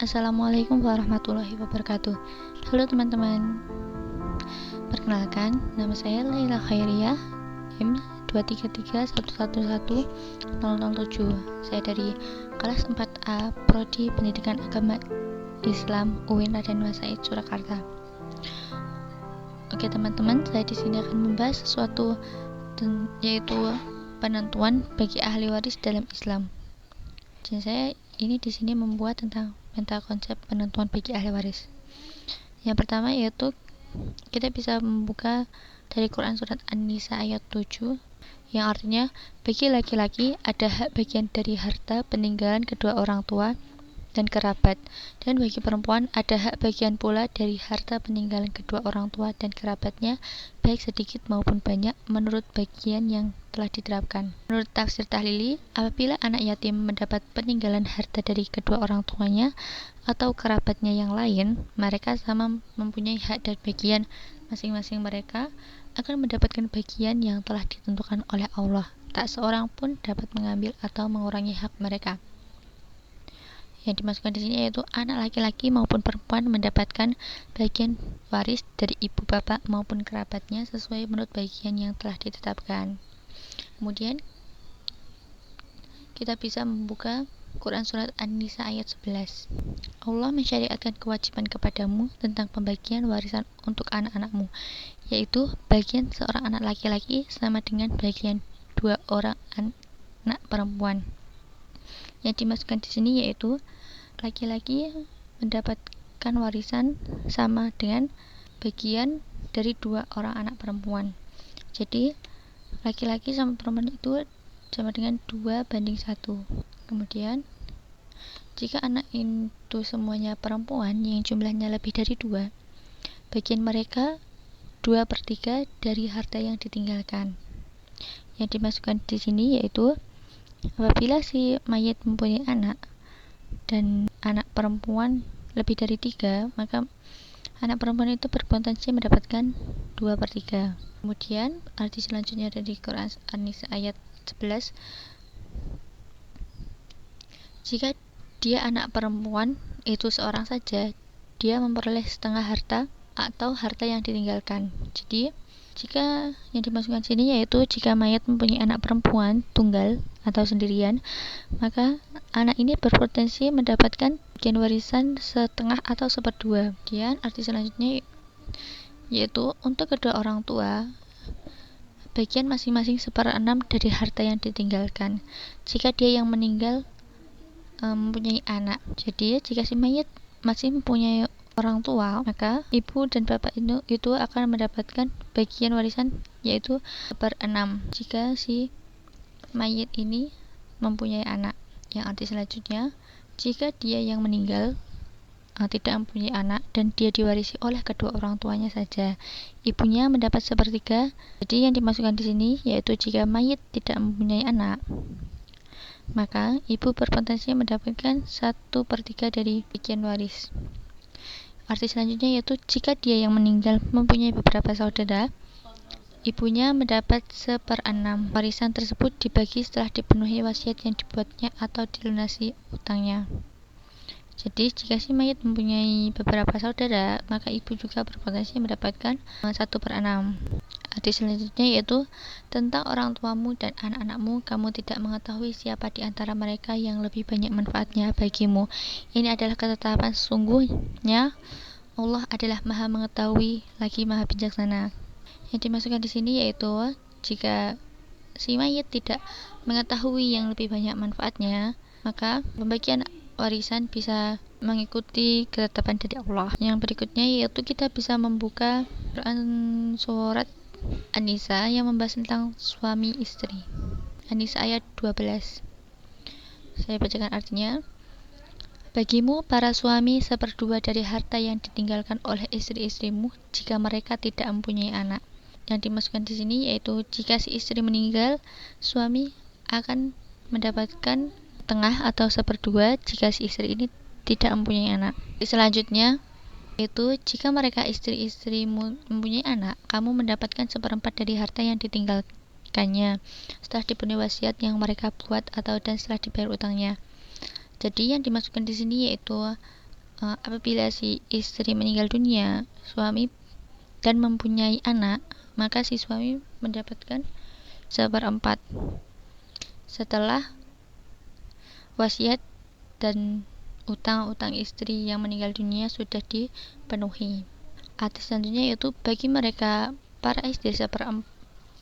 Assalamualaikum warahmatullahi wabarakatuh. Halo teman-teman. Perkenalkan, nama saya Laila Khairiyah, M 233111007. Saya dari kelas 4A Prodi Pendidikan Agama Islam UIN Raden Mas Said Surakarta. Oke teman-teman, saya di sini akan membahas sesuatu yaitu penentuan bagi ahli waris dalam Islam. Dan saya ini di sini membuat tentang konsep penentuan bagi ahli waris. Yang pertama yaitu kita bisa membuka dari Quran surat An-Nisa ayat 7 yang artinya bagi laki-laki ada hak bagian dari harta peninggalan kedua orang tua dan kerabat, dan bagi perempuan ada hak bagian pula dari harta peninggalan kedua orang tua dan kerabatnya, baik sedikit maupun banyak, menurut bagian yang telah diterapkan. Menurut tafsir tahlili, apabila anak yatim mendapat peninggalan harta dari kedua orang tuanya atau kerabatnya yang lain, mereka sama mempunyai hak dan bagian. Masing-masing mereka akan mendapatkan bagian yang telah ditentukan oleh Allah. Tak seorang pun dapat mengambil atau mengurangi hak mereka. Yang dimasukkan di sini yaitu anak laki-laki maupun perempuan mendapatkan bagian waris dari ibu bapak maupun kerabatnya sesuai menurut bagian yang telah ditetapkan. Kemudian kita bisa membuka Quran surat An-Nisa ayat 11. Allah mensyariatkan kewajiban kepadamu tentang pembagian warisan untuk anak-anakmu, yaitu bagian seorang anak laki-laki sama dengan bagian dua orang anak perempuan. Yang dimasukkan di sini yaitu laki-laki mendapatkan warisan sama dengan bagian dari dua orang anak perempuan. Jadi laki-laki sama perempuan itu sama dengan 2:1. Kemudian jika anak itu semuanya perempuan yang jumlahnya lebih dari 2, bagian mereka 2/3 dari harta yang ditinggalkan. Yang dimasukkan di sini yaitu apabila si mayit mempunyai anak dan anak perempuan lebih dari 3, maka anak perempuan itu berpotensi mendapatkan 2/3. Kemudian arti selanjutnya dari Quran An-Nisa ayat 11, jika dia anak perempuan itu seorang saja, dia memperoleh setengah harta atau harta yang ditinggalkan. Jadi jika yang dimasukkan sini yaitu jika mayat mempunyai anak perempuan tunggal atau sendirian, maka anak ini berpotensi mendapatkan bagian warisan setengah atau 1/2. Kemudian arti selanjutnya yaitu untuk kedua orang tua bagian masing-masing 1/6 dari harta yang ditinggalkan jika dia yang meninggal mempunyai anak. Jadi jika si mayat masih mempunyai orang tua, maka ibu dan bapak itu akan mendapatkan bagian warisan yaitu 1/6 jika si mayit ini mempunyai anak. Yang arti selanjutnya, jika dia yang meninggal tidak mempunyai anak dan dia diwarisi oleh kedua orang tuanya saja, ibunya mendapat 1/3. Jadi yang dimasukkan di sini yaitu jika mayit tidak mempunyai anak, maka ibu berpotensi mendapatkan 1/3 dari bagian waris. Arti selanjutnya yaitu jika dia yang meninggal mempunyai beberapa saudara, ibunya mendapat 1/6. Warisan tersebut dibagi setelah dipenuhi wasiat yang dibuatnya atau dilunasi utangnya. Jadi jika si mayit mempunyai beberapa saudara, maka ibu juga berpotensi mendapatkan 1/6. Arti selanjutnya yaitu tentang orang tuamu dan anak-anakmu, kamu tidak mengetahui siapa di antara mereka yang lebih banyak manfaatnya bagimu. Ini adalah ketetapan sesungguhnya Allah adalah Maha mengetahui lagi Maha bijaksana. Yang dimasukkan di sini yaitu jika si mayit tidak mengetahui yang lebih banyak manfaatnya, maka pembagian warisan bisa mengikuti ketetapan dari Allah. Yang berikutnya yaitu kita bisa membuka Quran surat An-Nisa yang membahas tentang suami istri. An-Nisa ayat 12. Saya bacakan artinya. Bagimu para suami 1/2 dari harta yang ditinggalkan oleh istri-istrimu jika mereka tidak mempunyai anak. Yang dimasukkan di sini yaitu jika si istri meninggal, suami akan mendapatkan setengah atau 1/2 jika si istri ini tidak mempunyai anak. Selanjutnya itu jika mereka istri-istri mempunyai anak, kamu mendapatkan 1/4 dari harta yang ditinggalkannya setelah dipenuhi wasiat yang mereka buat atau dan setelah dibayar utangnya. Jadi yang dimasukkan di sini yaitu apabila si istri meninggal dunia, suami dan mempunyai anak, maka si suami mendapatkan 1/4 setelah wasiat dan utang-utang istri yang meninggal dunia sudah dipenuhi. Arti selanjutnya yaitu bagi mereka para istri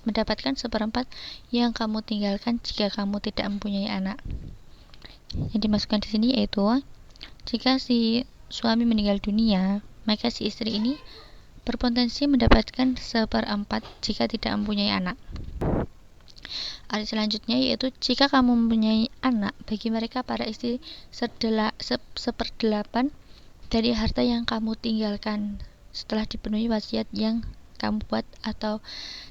mendapatkan 1/4 yang kamu tinggalkan jika kamu tidak mempunyai anak. Yang dimasukkan di sini yaitu jika si suami meninggal dunia, maka si istri ini berpotensi mendapatkan 1/4 jika tidak mempunyai anak. Arti selanjutnya yaitu jika kamu mempunyai anak, bagi mereka para istri 1/8 dari harta yang kamu tinggalkan setelah dipenuhi wasiat yang kamu buat atau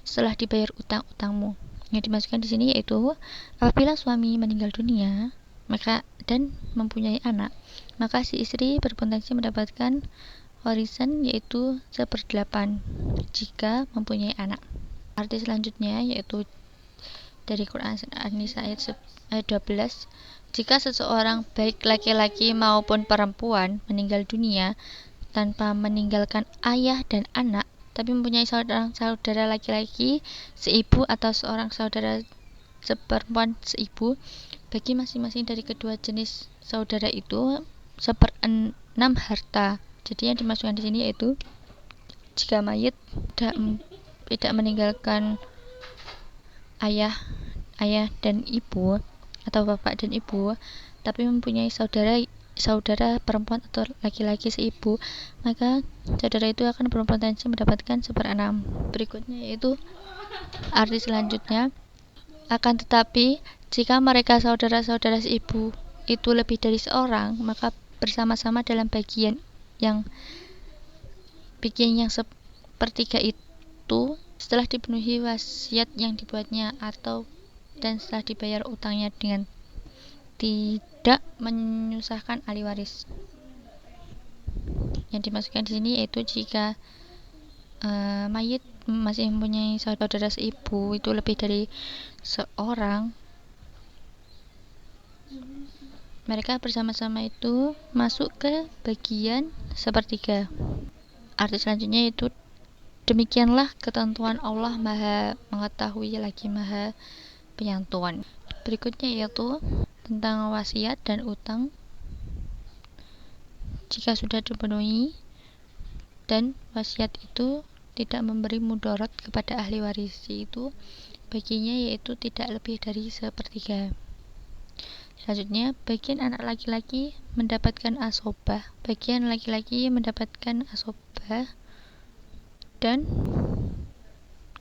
setelah dibayar utang-utangmu. Yang dimasukkan di sini yaitu apabila suami meninggal dunia dan mempunyai anak, maka si istri berpotensi mendapatkan warisan yaitu 1/8 jika mempunyai anak. Arti selanjutnya yaitu dari Quran An-Nisa ayat 12, jika seseorang baik laki-laki maupun perempuan meninggal dunia tanpa meninggalkan ayah dan anak, tapi mempunyai seorang saudara laki-laki seibu atau seorang saudara seperempuan seibu, bagi masing-masing dari kedua jenis saudara itu 1/6 harta. Jadi yang dimasukkan di sini yaitu jika mayit tidak meninggalkan ayah dan ibu atau bapak dan ibu, tapi mempunyai saudara perempuan atau laki-laki seibu, maka saudara itu akan berpotensi mendapatkan 1/6. Berikutnya yaitu arti selanjutnya, akan tetapi jika mereka saudara-saudara seibu itu lebih dari seorang, maka bersama-sama dalam bagian yang sepertiga itu setelah dipenuhi wasiat yang dibuatnya dan setelah dibayar utangnya dengan tidak menyusahkan ahli waris. Yang dimasukkan di sini yaitu jika mayit masih mempunyai saudara seibu itu lebih dari seorang, mereka bersama-sama itu masuk ke bagian sepertiga. Arti selanjutnya yaitu demikianlah ketentuan Allah, Maha mengetahui lagi Maha penyantun. Berikutnya yaitu tentang wasiat dan utang. Jika sudah dipenuhi dan wasiat itu tidak memberi mudarat kepada ahli waris, itu baginya yaitu tidak lebih dari 1/3. Selanjutnya, bagian anak laki-laki mendapatkan asobah. Bagian laki-laki mendapatkan asobah dan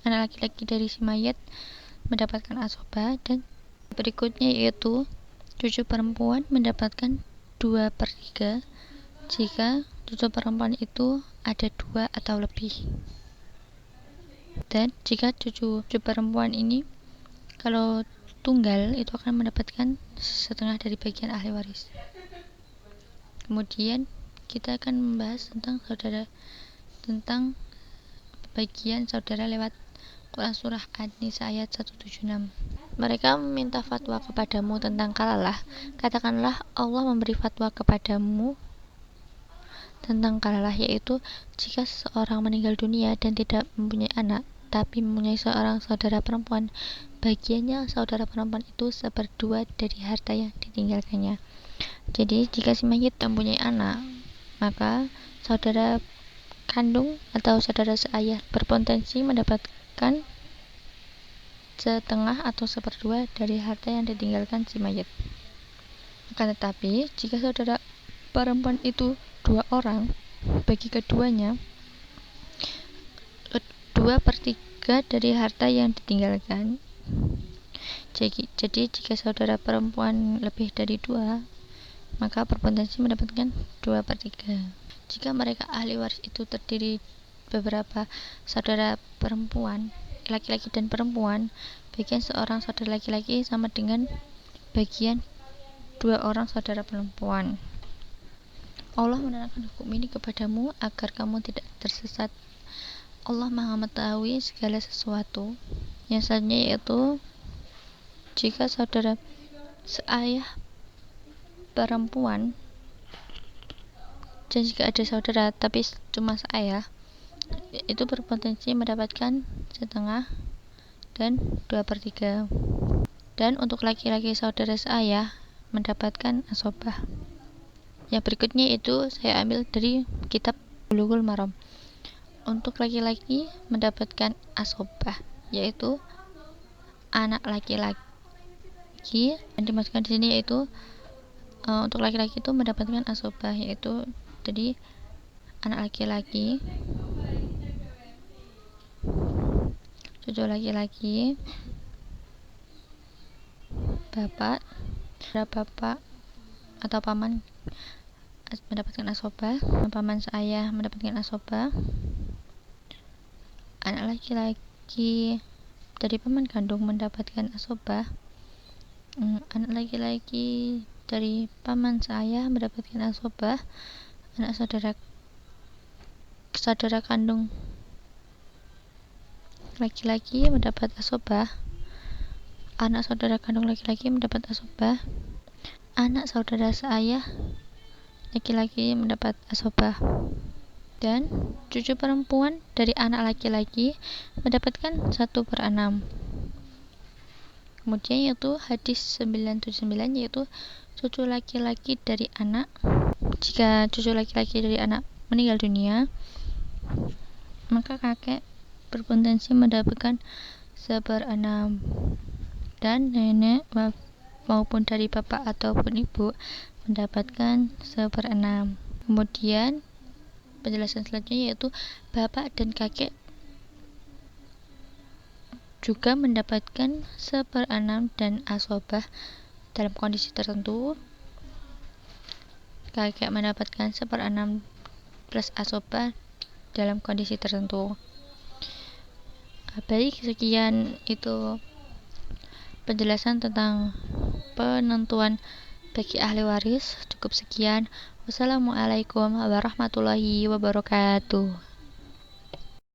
anak laki-laki dari si mayat mendapatkan asobah, dan berikutnya yaitu cucu perempuan mendapatkan 2/3 jika cucu perempuan itu ada 2 atau lebih, dan jika cucu perempuan ini kalau tunggal itu akan mendapatkan setengah dari bagian ahli waris. Kemudian kita akan membahas tentang bagian saudara lewat Quran surah An-Nisa ayat 176. Mereka meminta fatwa kepadamu tentang kalalah. Katakanlah Allah memberi fatwa kepadamu tentang kalalah, yaitu jika seseorang meninggal dunia dan tidak mempunyai anak tapi mempunyai seorang saudara perempuan, bagiannya saudara perempuan itu 1/2 dari harta yang ditinggalkannya. Jadi jika si mayit mempunyai anak, maka saudara kandung atau saudara seayah berpotensi mendapatkan setengah atau 1/2 dari harta yang ditinggalkan si mayit. Akan tetapi jika saudara perempuan itu 2 orang, bagi keduanya 2/3 dari harta yang ditinggalkan. Jadi jika saudara perempuan lebih dari 2, maka berpotensi mendapatkan 2/3. Jika mereka ahli waris itu terdiri beberapa saudara perempuan, laki-laki dan perempuan, bagian seorang saudara laki-laki sama dengan bagian 2 orang saudara perempuan. Allah menerangkan hukum ini kepadamu agar kamu tidak tersesat. Allah Maha mengetahui segala sesuatu. Yang selanjutnya yaitu jika saudara seayah perempuan Dan jika ada saudara tapi cuma seayah, itu berpotensi mendapatkan setengah dan 2/3. Dan untuk laki-laki saudara seayah mendapatkan asobah. Yang berikutnya itu saya ambil dari kitab Bulughul Maram. Untuk laki-laki mendapatkan asobah, yaitu anak laki-laki. Yang dimasukkan di sini yaitu untuk laki-laki itu mendapatkan asobah, yaitu jadi anak laki-laki, cucu laki-laki, bapak atau paman mendapatkan asobah, paman seayah mendapatkan asobah, anak laki-laki dari paman kandung mendapatkan asobah, anak laki-laki dari paman seayah mendapatkan asobah, anak saudara kandung laki-laki mendapat asobah, anak saudara kandung laki-laki mendapat asobah, anak saudara seayah laki-laki mendapat asobah, dan cucu perempuan dari anak laki-laki mendapatkan 1/6. Kemudian yaitu hadis 979, yaitu cucu laki-laki dari anak. Jika cucu laki-laki dari anak meninggal dunia, maka kakek berpotensi mendapatkan 1/6, dan nenek maupun dari bapak ataupun ibu mendapatkan 1/6. Kemudian penjelasan selanjutnya yaitu bapak dan kakek juga mendapatkan 1/6 dan asobah dalam kondisi tertentu. Kakek mendapatkan 1/6 plus asobah dalam kondisi tertentu. Baik, sekian itu penjelasan tentang penentuan bagi ahli waris. Cukup sekian. Wassalamualaikum warahmatullahi wabarakatuh.